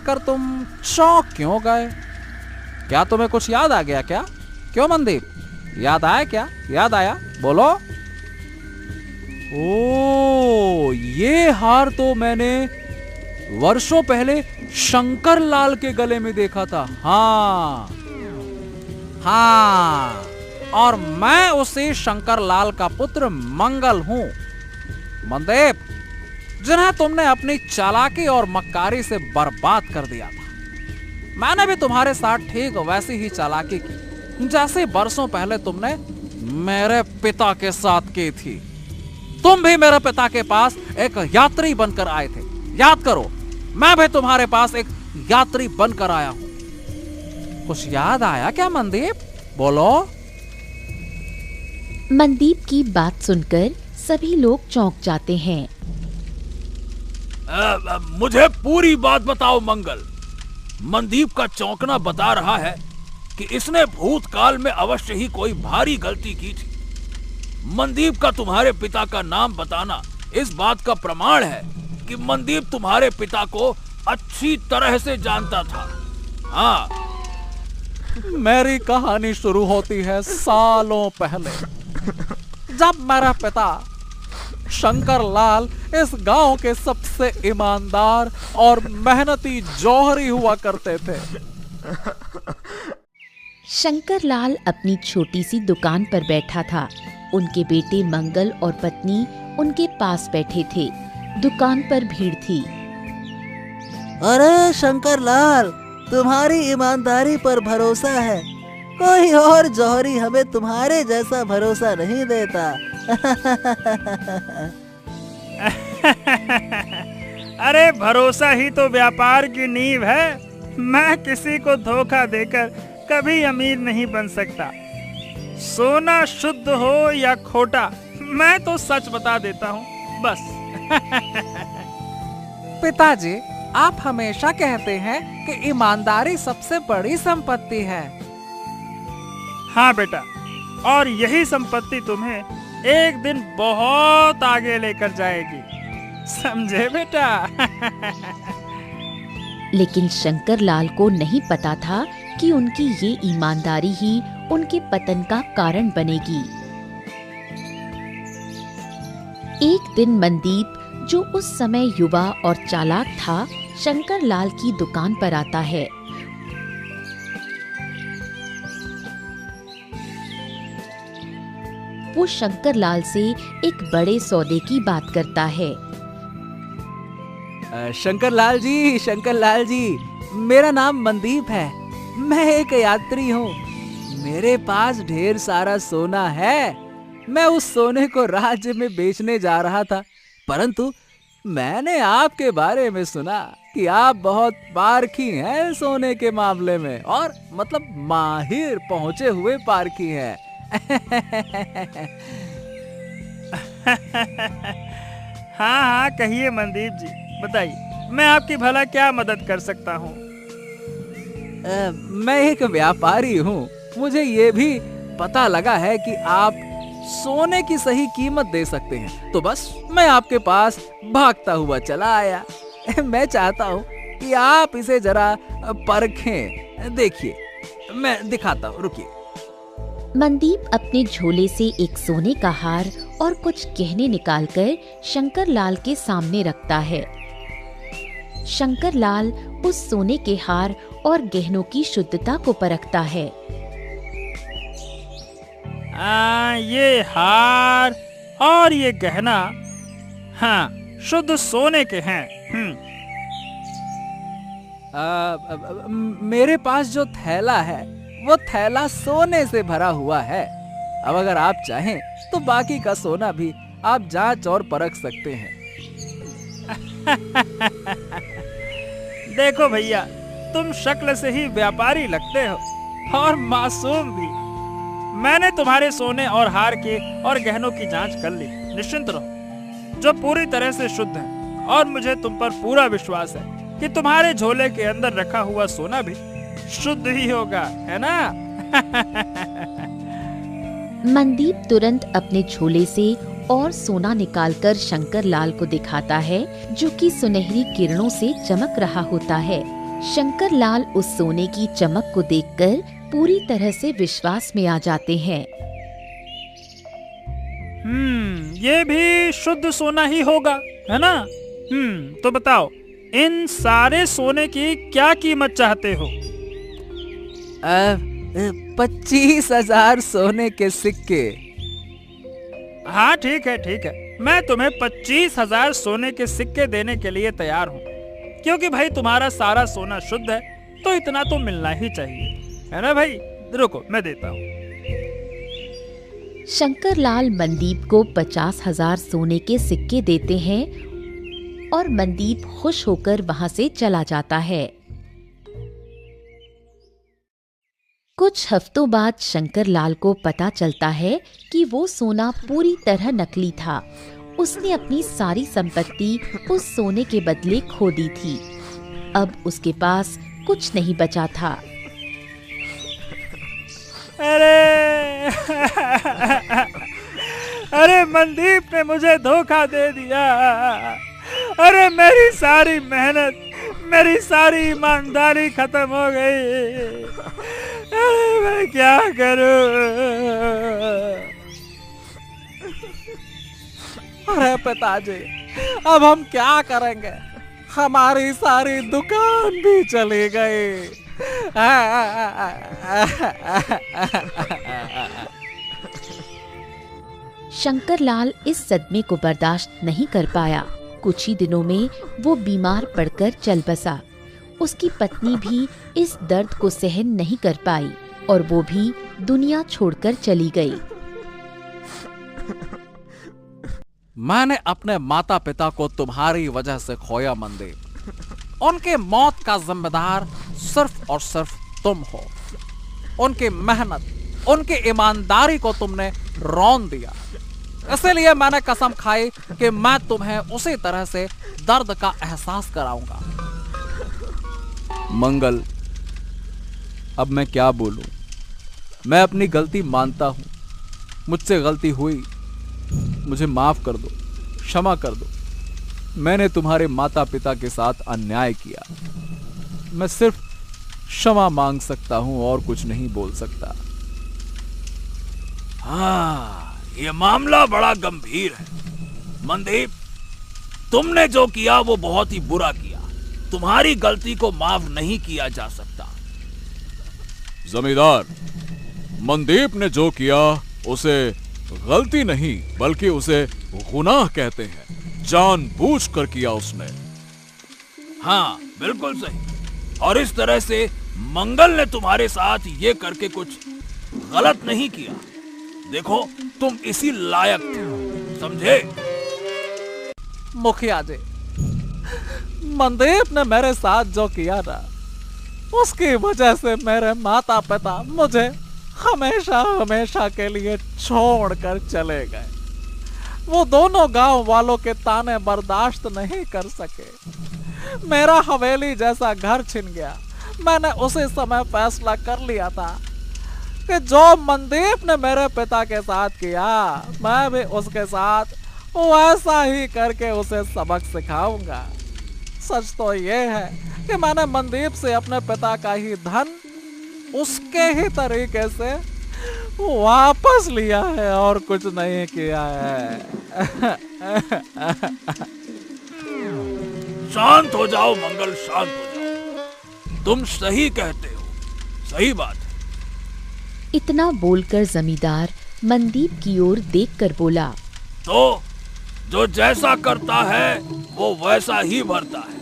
देखकर तुम चौंक क्यों गए? क्या तुम्हें कुछ याद आ गया क्या? क्यों मनदीप, याद आया क्या? याद आया? बोलो। ओ, ये हार तो मैंने वर्षों पहले शंकर लाल के गले में देखा था। हाँ हाँ, और मैं उसी शंकर लाल का पुत्र मंगल हूं। मनदीप, जिन्हें तुमने अपनी चालाकी और मक्कारी से बर्बाद कर दिया था, मैंने भी तुम्हारे साथ ठीक वैसी ही चालाकी की जैसे बरसों पहले तुमने मेरे पिता के साथ की थी। तुम भी मेरे पिता के पास एक यात्री बनकर आए थे, याद करो। मैं भी तुम्हारे पास एक यात्री बनकर आया हूं। कुछ याद आया क्या मनदीप? बोलो। मनदीप की बात सुनकर सभी लोग चौंक जाते हैं। मुझे पूरी बात बताओ मंगल। मनदीप का चौंकना बता रहा है कि इसने भूतकाल में अवश्य ही कोई भारी गलती की थी। मनदीप का तुम्हारे पिता का नाम बताना इस बात का प्रमाण है कि मनदीप तुम्हारे पिता को अच्छी तरह से जानता था। हाँ, मेरी कहानी शुरू होती है सालों पहले, जब मेरा पिता शंकर लाल इस गांव के सबसे ईमानदार और मेहनती जौहरी हुआ करते थे। शंकर लाल अपनी छोटी सी दुकान पर बैठा था। उनके बेटे मंगल और पत्नी उनके पास बैठे थे। दुकान पर भीड़ थी। अरे शंकर लाल, तुम्हारी ईमानदारी पर भरोसा है। कोई और जौहरी हमें तुम्हारे जैसा भरोसा नहीं देता। अरे भरोसा ही तो व्यापार की नींव है। मैं किसी को धोखा देकर कभी अमीर नहीं बन सकता। सोना शुद्ध हो या खोटा, मैं तो सच बता देता हूँ बस। पिताजी, आप हमेशा कहते हैं कि ईमानदारी सबसे बड़ी संपत्ति है। हाँ बेटा, और यही संपत्ति तुम्हें एक दिन बहुत आगे लेकर जाएगी, समझे बेटा? लेकिन शंकर लाल को नहीं पता था कि उनकी ये ईमानदारी ही उनके पतन का कारण बनेगी। एक दिन मनदीप, जो उस समय युवा और चालाक था, शंकर लाल की दुकान पर आता है। वो शंकर लाल से एक बड़े सौदे की बात करता है। शंकर लाल जी, मेरा नाम मनदीप है। मैं एक यात्री हूँ। मेरे पास ढेर सारा सोना है। मैं उस सोने को राज्य में बेचने जा रहा था, परंतु मैंने आपके बारे में सुना कि आप बहुत पारखी हैं सोने के मामले में, और मतलब माहिर, पहुंचे हुए पारखी हैं। हाँ, कहिए मनदीप जी, बताइए, मैं आपकी भला क्या मदद कर सकता हूँ? मैं एक व्यापारी हूँ। मुझे ये भी पता लगा है कि आप सोने की सही कीमत दे सकते हैं, तो बस मैं आपके पास भागता हुआ चला आया। मैं चाहता हूँ कि आप इसे जरा परखें। देखिए, मैं दिखाता हूँ, रुकिए। मनदीप अपने झोले से एक सोने का हार और कुछ गहने निकालकर शंकर लाल के सामने रखता है। शंकर लाल उस सोने के हार और गहनों की शुद्धता को परखता है। ये हार और ये गहना, हाँ, शुद्ध सोने के हैं। मेरे पास जो थैला है वो थैला सोने से भरा हुआ है। अब अगर आप चाहें तो बाकी का सोना भी आप जांच और परख सकते हैं। देखो भैया, तुम शक्ल से ही व्यापारी लगते हो और मासूम भी। मैंने तुम्हारे सोने और हार के और गहनों की जांच कर ली। निश्चिंत रहो, जो पूरी तरह से शुद्ध है, और मुझे तुम पर पूरा विश्वास है कि तुम्हारे झोले के अंदर रखा हुआ सोना भी शुद्ध ही होगा, है ना? मनदीप तुरंत अपने झोले से और सोना निकालकर शंकर लाल को दिखाता है, जो कि सुनहरी किरणों से चमक रहा होता है। शंकर लाल उस सोने की चमक को देखकर पूरी तरह से विश्वास में आ जाते हैं। ये भी शुद्ध सोना ही होगा, है ना? तो बताओ, इन सारे सोने की क्या कीमत चाहते हो? 25,000 सोने के सिक्के। हाँ ठीक है, मैं तुम्हें 25,000 सोने के सिक्के देने के लिए तैयार हूँ, क्योंकि भाई तुम्हारा सारा सोना शुद्ध है, तो इतना तो मिलना ही चाहिए, है ना भाई? रुको, मैं देता हूँ। शंकर लाल मनदीप को 50,000 सोने के सिक्के देते हैं और मनदीप खुश होकर वहां से चला जाता है। कुछ हफ्तों बाद शंकर लाल को पता चलता है कि वो सोना पूरी तरह नकली था। उसने अपनी सारी संपत्ति उस सोने के बदले खो दी थी। अब उसके पास कुछ नहीं बचा था। अरे मनदीप ने मुझे धोखा दे दिया। अरे मेरी सारी मेहनत, मेरी सारी ईमानदारी खत्म हो गई। अरे मैं क्या करूं? अरे पिताजी, अब हम क्या करेंगे? हमारी सारी दुकान भी चली गई। शंकर लाल इस सदमे को बर्दाश्त नहीं कर पाया। कुछ ही दिनों में वो बीमार पड़कर चल बसा। उसकी पत्नी भी इस दर्द को सहन नहीं कर पाई और वो भी दुनिया छोड़कर चली गई। मैंने अपने माता पिता को तुम्हारी वजह से खोया मनदीप। उनके मौत का जिम्मेदार सिर्फ और सिर्फ तुम हो। उनकी मेहनत, उनकी ईमानदारी को तुमने रौंद दिया। इसलिए मैंने कसम खाई कि मैं तुम्हें उसी तरह से दर्द का एहसास कराऊंगा। मंगल, अब मैं क्या बोलूं? मैं अपनी गलती मानता हूं। मुझसे गलती हुई, मुझे माफ कर दो, क्षमा कर दो। मैंने तुम्हारे माता पिता के साथ अन्याय किया। मैं सिर्फ क्षमा मांग सकता हूं और कुछ नहीं बोल सकता। हाँ, ये मामला बड़ा गंभीर है मनदीप। तुमने जो किया वो बहुत ही बुरा किया। तुम्हारी गलती को माफ नहीं किया जा सकता। जमींदार, मनदीप ने जो किया उसे गलती नहीं बल्कि उसे गुनाह कहते हैं। जानबूझकर किया उसने। हाँ, बिल्कुल सही। और इस तरह से मंगल ने तुम्हारे साथ ये करके कुछ गलत नहीं किया। देखो, तुम इसी लायक थे, समझे? मुखिया जी, मनदीप ने मेरे साथ जो किया ना, उसकी वजह से मेरे माता पिता मुझे हमेशा हमेशा के लिए छोड़कर चले गए। वो दोनों गांव वालों के ताने बर्दाश्त नहीं कर सके। मेरा हवेली जैसा घर छिन गया। मैंने उसी समय फैसला कर लिया था कि जो मनदीप ने मेरे पिता के साथ किया, मैं भी उसके साथ वैसा ही करके उसे सबक सिखाऊंगा। सच तो ये है कि मैंने मनदीप से अपने पिता का ही धन उसके ही तरीके से वापस लिया है और कुछ नहीं किया है। शांत हो जाओ मंगल, शांत हो जाओ। तुम सही कहते हो, सही बात है। इतना बोलकर जमींदार मनदीप की ओर देखकर बोला, तो जो जैसा करता है वो वैसा ही भरता है।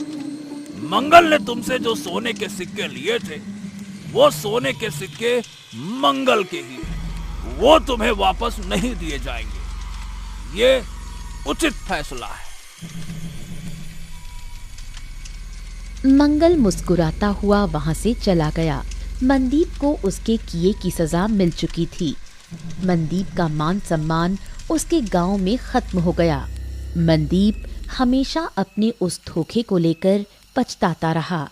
मंगल ने तुमसे जो सोने के सिक्के लिए थे, वो सोने के सिक्के मंगल के ही हैं। वो तुम्हें वापस नहीं दिए जाएंगे। ये उचित फैसला है। मंगल मुस्कुराता हुआ वहां से चला गया। मनदीप को उसके किए की सजा मिल चुकी थी। मनदीप का मान सम्मान उसके गांव में खत्म हो गया। मनदीप हमेशा अपने उस धोखे को लेकर पछताता रहा।